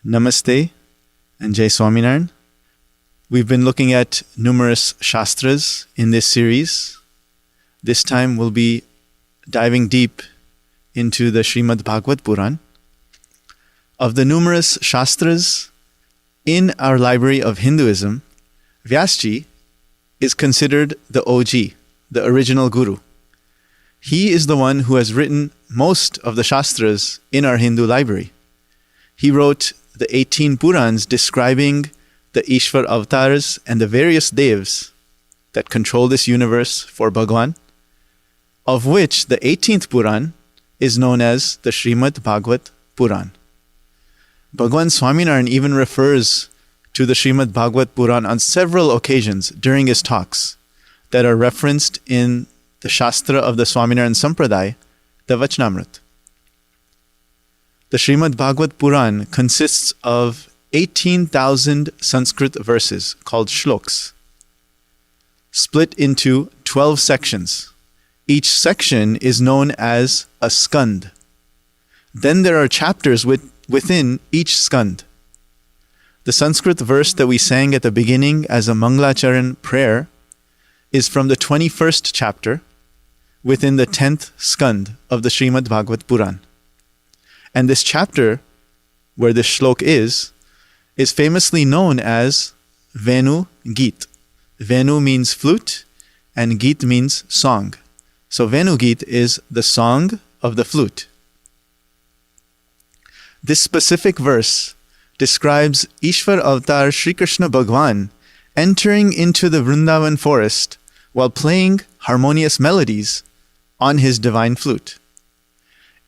Namaste and Jai Swaminarayan. We've been looking at numerous shastras in this series. This time we'll be diving deep into the Shrimad Bhagwat Puran. Of the numerous shastras in our library of Hinduism, Vyasji is considered the OG, the original guru. He is the one who has written most of the shastras in our Hindu library. He wrote the 18 Purans describing the Ishvar avatars and the various devs that control this universe for Bhagwan, of which the 18th Puran is known as the Shrimad Bhagwat Puran. Bhagwan Swaminarayan even refers to the Shrimad Bhagwat Puran on several occasions during his talks that are referenced in the Shastra of the Swaminarayan Sampradaya, the Vachnamrit. The Shrimad Bhagwat Puran consists of 18,000 Sanskrit verses called shloks, split into 12 sections. Each section is known as a skand. Then there are chapters within each skand. The Sanskrit verse that we sang at the beginning as a Mangalacharan prayer is from the 21st chapter within the 10th skand of the Shrimad Bhagwat Puran. And this chapter, where this shlok is famously known as Venu Geet. Venu means flute, and Geet means song. So Venu Geet is the song of the flute. This specific verse describes Ishvar avatar Sri Krishna Bhagwan entering into the Vrindavan forest while playing harmonious melodies on his divine flute.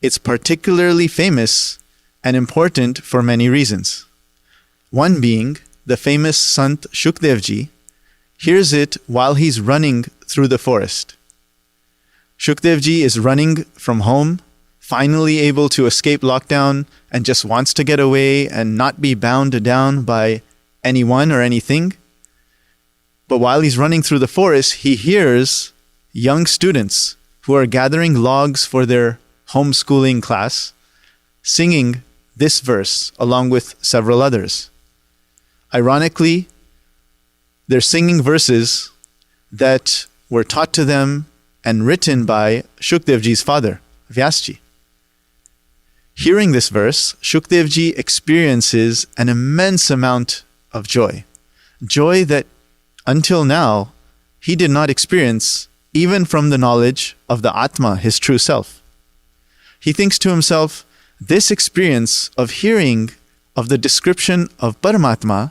It's particularly famous and important for many reasons. One being, the famous Sant Shukdevji hears it while he's running through the forest. Shukdevji is running from home, finally able to escape lockdown, and just wants to get away and not be bound down by anyone or anything. But while he's running through the forest, he hears young students who are gathering logs for their homeschooling class singing this verse along with several others. Ironically, they're singing verses that were taught to them and written by Shukdevji's father, Vyasji. Hearing this verse, Shukdevji experiences an immense amount of joy. Joy that until now he did not experience even from the knowledge of the Atma, his true self. He thinks to himself, this experience of hearing of the description of Paramatma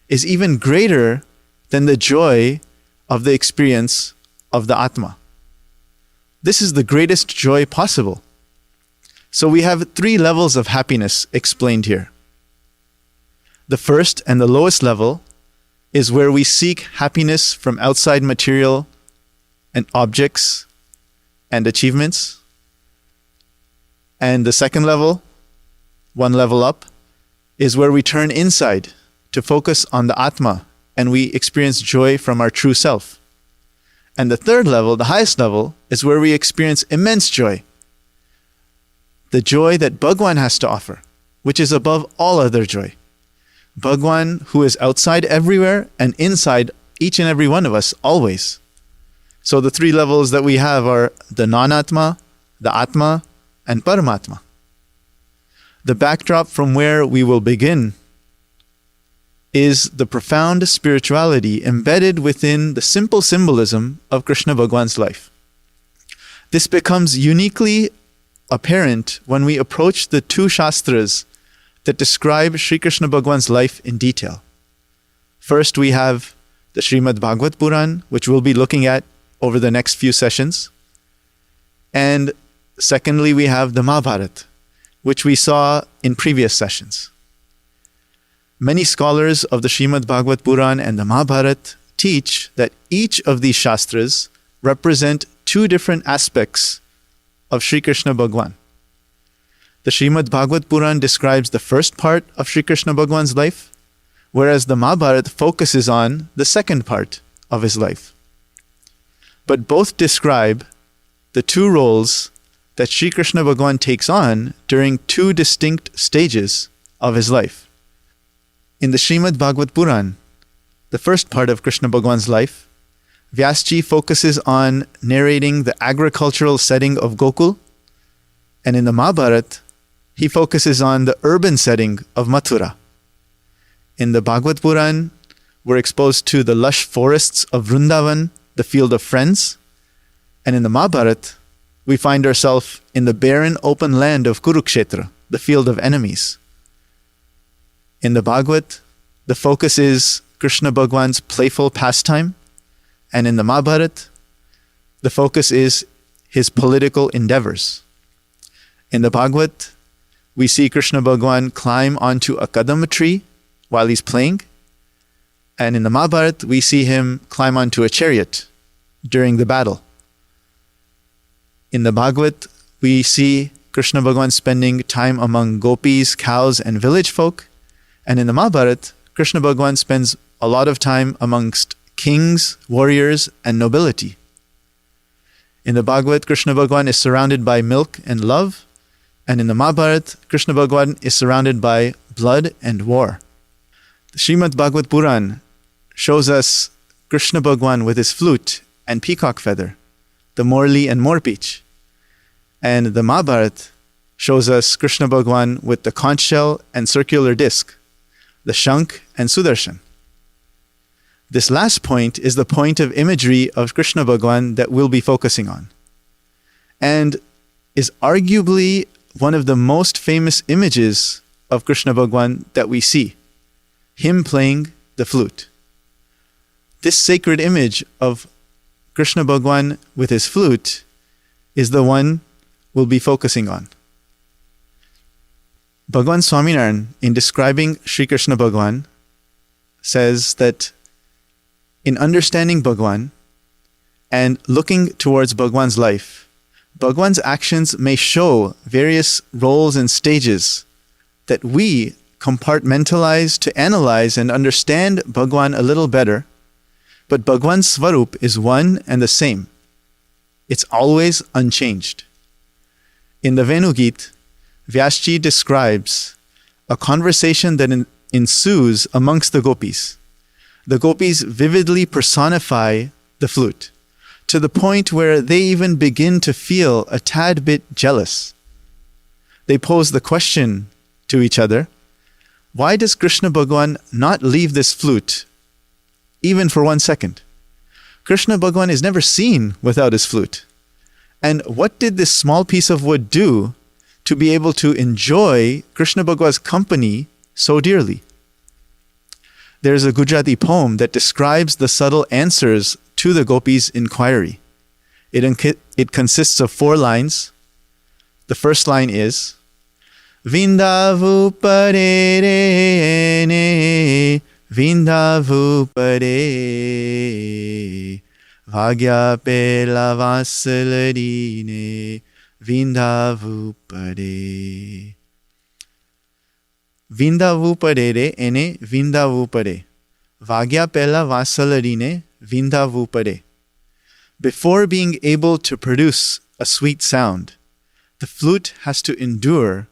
is even greater than the joy of the experience of the Atma. This is the greatest joy possible. So we have 3 levels of happiness explained here. The first and the lowest level is where we seek happiness from outside material and objects and achievements. And the second level, one level up, is where we turn inside to focus on the Atma and we experience joy from our true self. And the third level, the highest level, is where we experience immense joy. The joy that Bhagwan has to offer, which is above all other joy. Bhagwan, who is outside everywhere and inside each and every one of us always. So the 3 levels that we have are the non-Atma, the Atma, and Paramatma. The backdrop from where we will begin is the profound spirituality embedded within the simple symbolism of Krishna Bhagwan's life. This becomes uniquely apparent when we approach the 2 shastras that describe Sri Krishna Bhagwan's life in detail. First, we have the Shrimad Bhagwat Puran, which we'll be looking at over the next few sessions. And secondly, we have the Mahabharata, which we saw in previous sessions. Many scholars of the Shrimad Bhagwat Puran and the Mahabharata teach that each of these shastras represent 2 different aspects of Sri Krishna Bhagwan. The Shrimad Bhagwat Puran describes the first part of Sri Krishna Bhagwan's life, whereas the Mahabharata focuses on the second part of his life. But both describe the 2 roles that Sri Krishna Bhagwan takes on during 2 distinct stages of his life. In the Shrimad Bhagwat Puran, the first part of Krishna Bhagwan's life, Vyasji focuses on narrating the agricultural setting of Gokul, and in the Mahabharata, he focuses on the urban setting of Mathura. In the Bhagwat Puran, we're exposed to the lush forests of Vrindavan, the field of friends, and in the Mahabharata, we find ourselves in the barren open land of Kurukshetra, the field of enemies. In the Bhagavad, the focus is Krishna Bhagwan's playful pastime, and in the Mahabharata, the focus is his political endeavors. In the Bhagavad, we see Krishna Bhagwan climb onto a kadamba tree while he's playing, and in the Mahabharata, we see him climb onto a chariot during the battle. In the Bhagavad, we see Krishna Bhagwan spending time among gopis, cows, and village folk, and in the Mahabharata, Krishna Bhagwan spends a lot of time amongst kings, warriors, and nobility. In the Bhagavad, Krishna Bhagwan is surrounded by milk and love, and in the Mahabharata, Krishna Bhagwan is surrounded by blood and war. The Shrimad Bhagwat Puran shows us Krishna Bhagwan with his flute and peacock feather, the Morli and Morpeach. And the Mahabharata shows us Krishna Bhagwan with the conch shell and circular disc, the Shankh and Sudarshan. This last point is the point of imagery of Krishna Bhagwan that we'll be focusing on, and is arguably one of the most famous images of Krishna Bhagwan that we see, him playing the flute. This sacred image of Krishna Bhagwan with his flute is the one we'll be focusing on. Bhagwan Swaminarayan, in describing Sri Krishna Bhagwan, says that in understanding Bhagwan and looking towards Bhagwan's life, Bhagwan's actions may show various roles and stages that we compartmentalize to analyze and understand Bhagwan a little better, but Bhagwan's Svarup is one and the same. It's always unchanged. In the Venugit, Vyasji describes a conversation that ensues amongst the gopis. The gopis vividly personify the flute, to the point where they even begin to feel a tad bit jealous. They pose the question to each other, why does Krishna Bhagwan not leave this flute even for 1 second? Krishna Bhagwan is never seen without his flute. And what did this small piece of wood do to be able to enjoy Krishna Bhagwan's company so dearly? There's a Gujarati poem that describes the subtle answers to the gopis' inquiry. It consists of 4 lines. The first line is, Vindavu pare ne, Vindavu pare, Bhagya pela vasalarine, Vindavu pare. Vindavu parere ene Vindavu pare. Vagya pela vasalarine Vindavu pare. Before being able to produce a sweet sound, the flute has to endure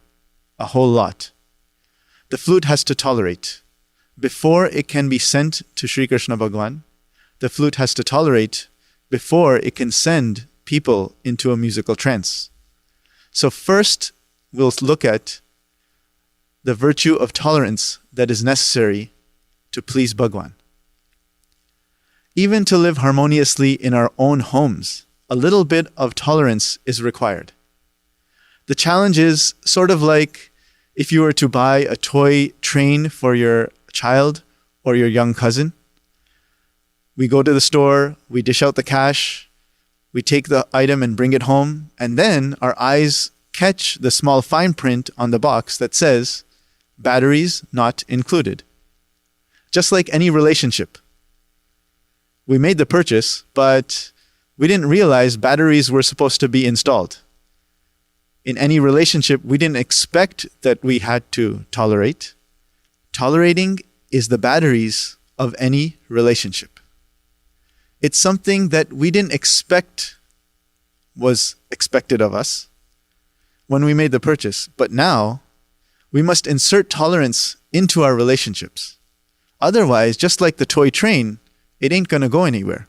a whole lot. The flute has to tolerate. Before it can be sent to Sri Krishna Bhagwan, the flute has to tolerate before it can send people into a musical trance. So first, we'll look at the virtue of tolerance that is necessary to please Bhagwan. Even to live harmoniously in our own homes, a little bit of tolerance is required. The challenge is sort of like if you were to buy a toy train for your child or your young cousin. We go to the store, we dish out the cash, we take the item and bring it home, and then our eyes catch the small fine print on the box that says, batteries not included. Just like any relationship. We made the purchase, but we didn't realize batteries were supposed to be installed. In any relationship, we didn't expect that we had to tolerate. Tolerating is the batteries of any relationship. It's something that we didn't expect was expected of us when we made the purchase, but now we must insert tolerance into our relationships. Otherwise, just like the toy train, it ain't going to go anywhere.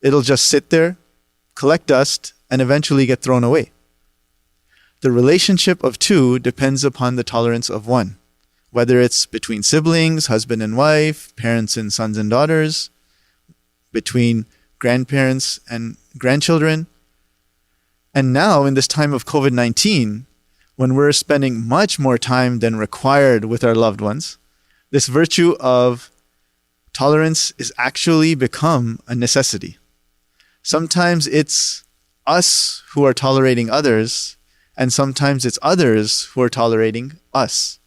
It'll just sit there, collect dust, and eventually get thrown away. The relationship of two depends upon the tolerance of one, whether it's between siblings, husband and wife, parents and sons and daughters, between grandparents and grandchildren. And now, in this time of COVID-19, when we're spending much more time than required with our loved ones, this virtue of tolerance is actually become a necessity. Sometimes it's us who are tolerating others, and sometimes it's others who are tolerating us.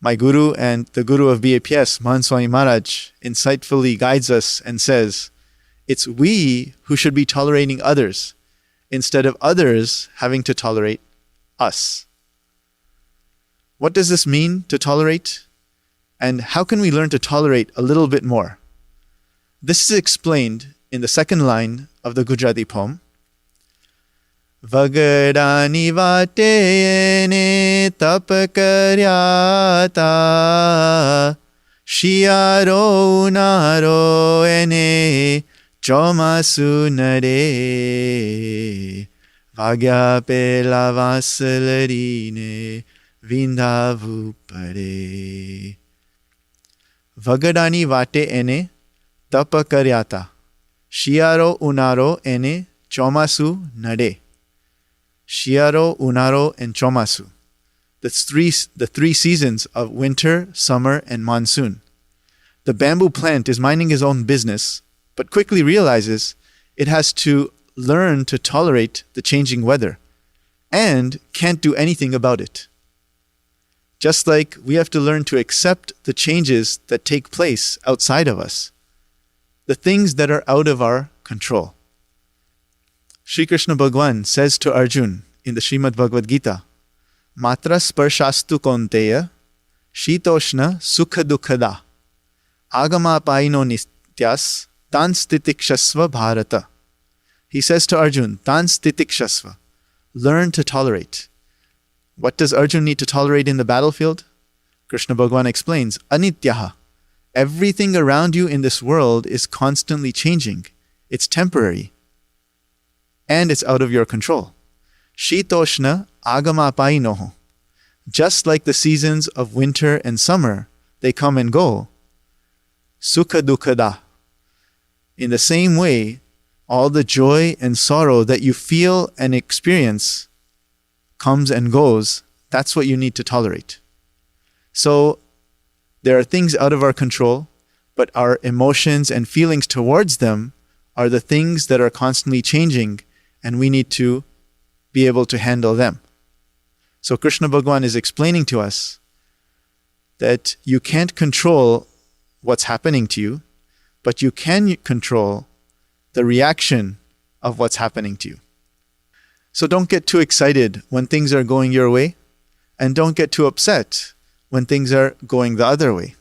My guru and the guru of BAPS, Mahan Swami Maharaj, insightfully guides us and says, it's we who should be tolerating others, instead of others having to tolerate us. What does this mean, to tolerate? And how can we learn to tolerate a little bit more? This is explained in the second line of the Gujarati poem. Vagadani vatene tap karyata Shiyaro unaro ene chomasu nare Vagya pela vasalarine Vindhavu pare. Vagadani vate ene tapa karyata Shiyaro unaro ene chomasu nare. Shiyaro, unaro, and chomasu. The three seasons of winter, summer, and monsoon. The bamboo plant is minding his own business, but quickly realizes it has to learn to tolerate the changing weather and can't do anything about it. Just like we have to learn to accept the changes that take place outside of us, the things that are out of our control. Sri Krishna Bhagwan says to Arjun in the Shrimad Bhagwat Gita, Matra sparshastu konteya, shitoshna sukha dukhada, agama paino nityas, tan stitikshasva bharata. He says to Arjun, tan stitikshasva, learn to tolerate. What does Arjun need to tolerate in the battlefield? Krishna Bhagwan explains, anityaha. Everything around you in this world is constantly changing. It's temporary. And it's out of your control. Shitoshna agama painoho. Just like the seasons of winter and summer, they come and go. Sukha dukkada. In the same way, all the joy and sorrow that you feel and experience comes and goes. That's what you need to tolerate. So, there are things out of our control, but our emotions and feelings towards them are the things that are constantly changing, and we need to be able to handle them. So Krishna Bhagwan is explaining to us that you can't control what's happening to you, but you can control the reaction of what's happening to you. So don't get too excited when things are going your way, and don't get too upset when things are going the other way.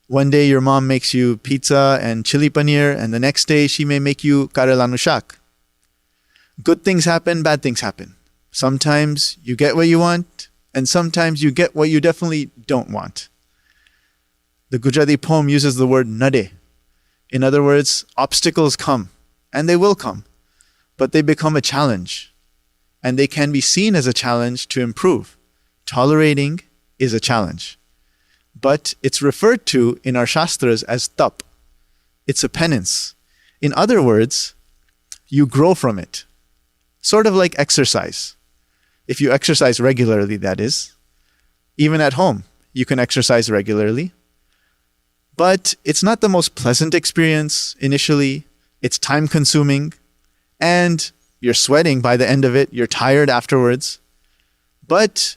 One day your mom makes you pizza and chili paneer, and the next day she may make you karelanu shak. Good things happen, bad things happen. Sometimes you get what you want, and sometimes you get what you definitely don't want. The Gujarati poem uses the word nade. In other words, obstacles come, and they will come, but they become a challenge, and they can be seen as a challenge to improve. Tolerating is a challenge, but it's referred to in our Shastras as tap. It's a penance. In other words, you grow from it. Sort of like exercise. If you exercise regularly, that is. Even at home, you can exercise regularly. But it's not the most pleasant experience initially. It's time-consuming. And you're sweating by the end of it. You're tired afterwards. But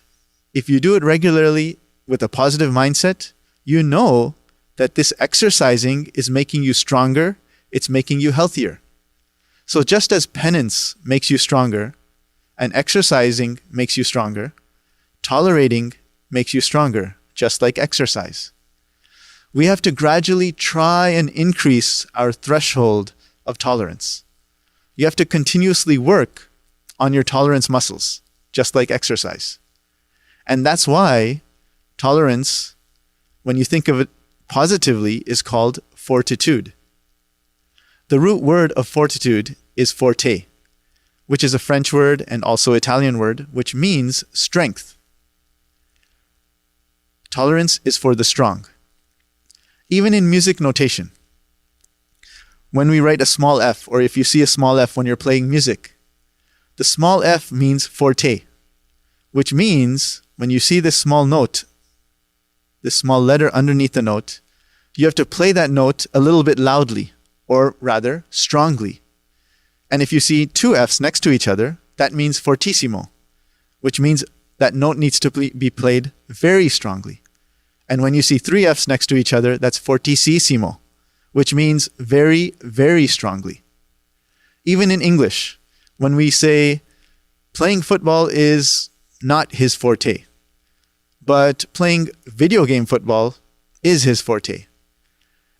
if you do it regularly with a positive mindset, you know that this exercising is making you stronger. It's making you healthier. So just as penance makes you stronger, and exercising makes you stronger, tolerating makes you stronger, just like exercise. We have to gradually try and increase our threshold of tolerance. You have to continuously work on your tolerance muscles, just like exercise. And that's why tolerance, when you think of it positively, is called fortitude. The root word of fortitude is forte, which is a French word and also Italian word, which means strength. Tolerance is for the strong. Even in music notation, when we write a small f, or if you see a small f when you're playing music, the small f means forte, which means when you see this small note, this small letter underneath the note, you have to play that note a little bit loudly, or rather, strongly. And if you see two f's next to each other, that means fortissimo, which means that note needs to be played very strongly. And when you see three f's next to each other, that's fortissimo, which means very, very strongly. Even in English, when we say playing football is not his forte, but playing video game football is his forte.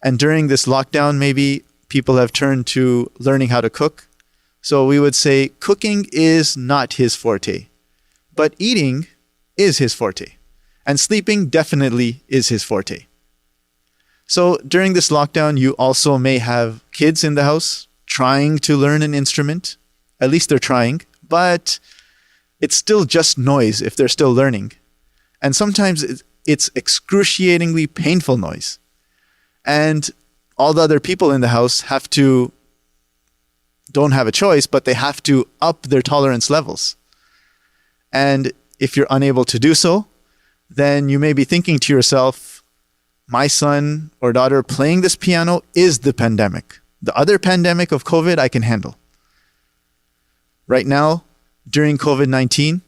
And during this lockdown, maybe people have turned to learning how to cook. So we would say cooking is not his forte, but eating is his forte. And sleeping definitely is his forte. So during this lockdown, you also may have kids in the house trying to learn an instrument. At least they're trying, but it's still just noise if they're still learning. And sometimes it's excruciatingly painful noise. And all the other people in the house don't have a choice, but they have to up their tolerance levels. And if you're unable to do so, then you may be thinking to yourself, my son or daughter playing this piano is the pandemic. The other pandemic of COVID I can handle. Right now, during COVID-19,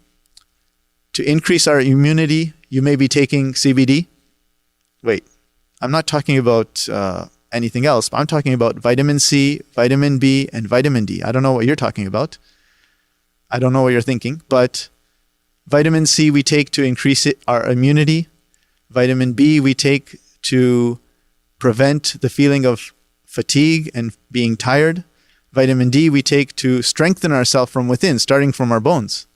to increase our immunity, you may be taking CBD. Wait, I'm not talking about anything else, but I'm talking about vitamin C, vitamin B, and vitamin D. I don't know what you're talking about. I don't know what you're thinking, but vitamin C we take to increase our immunity. Vitamin B we take to prevent the feeling of fatigue and being tired. Vitamin D we take to strengthen ourselves from within, starting from our bones.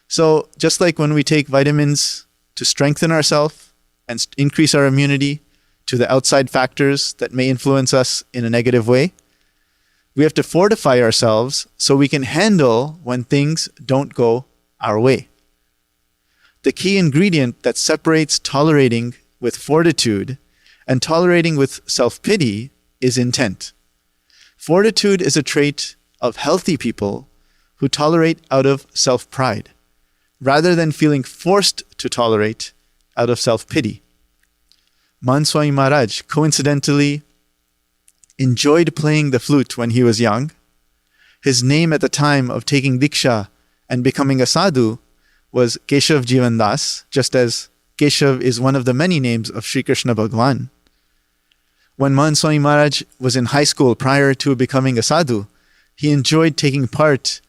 So just like when we take vitamins to strengthen ourselves and increase our immunity to the outside factors that may influence us in a negative way, we have to fortify ourselves so we can handle when things don't go our way. The key ingredient that separates tolerating with fortitude and tolerating with self-pity is intent. Fortitude is a trait of healthy people who tolerate out of self-pride, rather than feeling forced to tolerate out of self-pity. Shrimad Swami Maharaj coincidentally enjoyed playing the flute when he was young. His name at the time of taking Diksha and becoming a sadhu was Keshav Jivandas, just as Keshav is one of the many names of Sri Krishna Bhagwan. When Shrimad Swami Maharaj was in high school prior to becoming a sadhu, he enjoyed taking part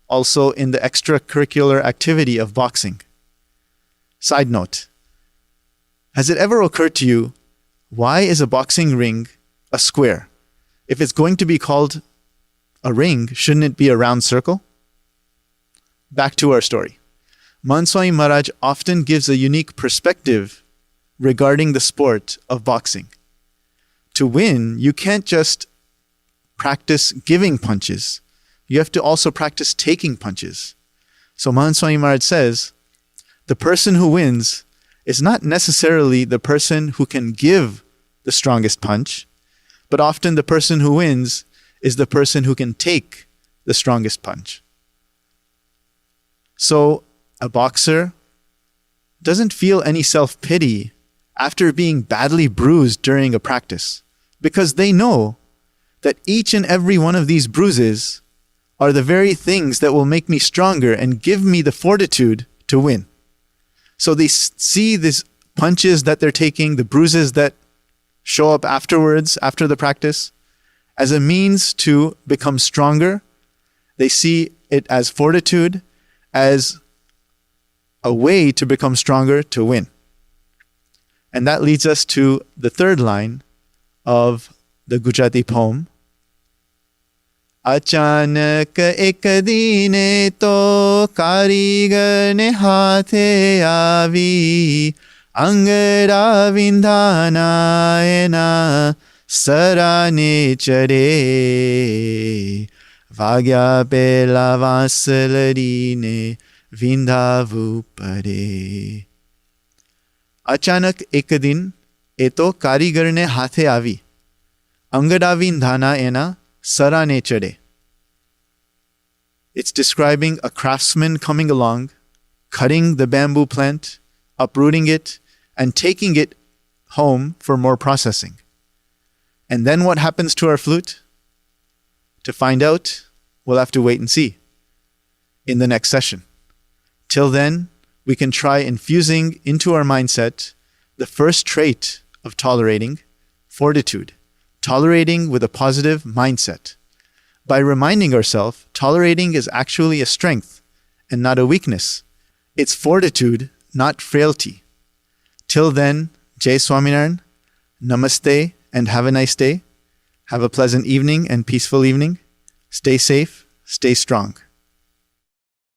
also in the extracurricular activity of boxing. Side note, has it ever occurred to you, why is a boxing ring a square? If it's going to be called a ring, shouldn't it be a round circle? Back to our story. Shrimad Swami Maharaj often gives a unique perspective regarding the sport of boxing. To win, you can't just practice giving punches. You have to also practice taking punches. So Shrimad Swami Maharaj says, the person who wins is not necessarily the person who can give the strongest punch, but often the person who wins is the person who can take the strongest punch. So a boxer doesn't feel any self-pity after being badly bruised during a practice, because they know that each and every one of these bruises are the very things that will make me stronger and give me the fortitude to win. So they see these punches that they're taking, the bruises that show up afterwards, after the practice, as a means to become stronger. They see it as fortitude, as a way to become stronger, to win. And that leads us to the third line of the Gujarati poem. अचानक एक दीने तो कारीगर ने हाथे आवी Angada vindhanayena sarane chade Vagya pela vasalarine vindhavupade. અચાનક એક દિન એ તો કારીગરને હાથે આવી, અંગડાવીન ધાના એના સરાને ચડે. It's describing a craftsman coming along, cutting the bamboo plant, uprooting it, and taking it home for more processing. And then what happens to our flute? To find out, we'll have to wait and see in the next session. Till then, we can try infusing into our mindset the first trait of tolerating, fortitude, tolerating with a positive mindset. By reminding ourselves, tolerating is actually a strength and not a weakness. It's fortitude, not frailty. Till then, Jai Swaminarayan, Namaste, and have a nice day. Have a pleasant evening and peaceful evening. Stay safe, stay strong.